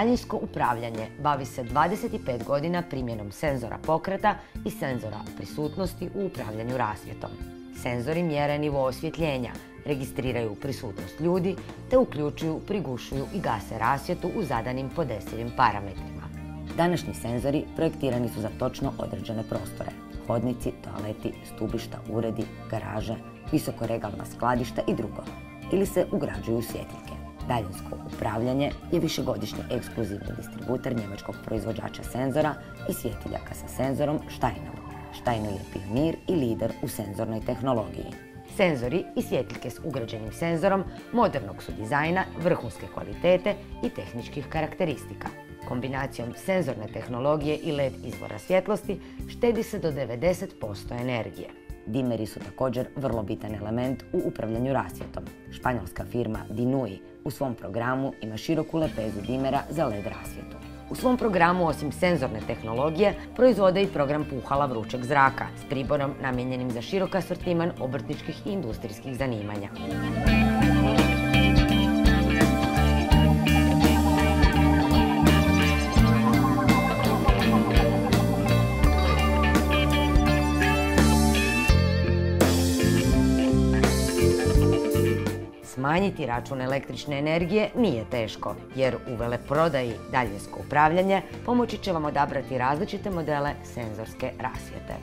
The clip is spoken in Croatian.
Daljinsko upravljanje bavi se 25 godina primjenom senzora pokreta i senzora prisutnosti u upravljanju rasvjetom. Senzori mjere nivo osvjetljenja, registriraju prisutnost ljudi te uključuju, prigušuju i gase rasvjetu u zadanim podesivim parametrima. Današnji senzori projektirani su za točno određene prostore: hodnici, toaleti, stubišta, uredi, garaže, visokoregalna skladišta i drugo, ili se ugrađuju u svjetiljke. Daljinsko upravljanje je višegodišnji ekskluzivni distributer njemačkog proizvođača senzora i svjetiljaka sa senzorom Steinau. Steinau je pionir i lider u senzornoj tehnologiji. Senzori i svjetiljke s ugrađenim senzorom modernog su dizajna, vrhunske kvalitete i tehničkih karakteristika. Kombinacijom senzorne tehnologije i LED izvora svjetlosti štedi se do 90% energije. Dimeri su također vrlo bitan element u upravljanju rasvjetom. Španjolska firma Dinui u svom programu ima široku lepezu dimera za LED rasvjetu. U svom programu, osim senzorne tehnologije, proizvode i program puhala vrućeg zraka s priborom namijenjenim za širok asortiman obrtničkih i industrijskih zanimanja. Smanjiti račun električne energije nije teško, jer u veleprodaji Daljinsko upravljanje pomoći će vam odabrati različite modele senzorske rasvjete.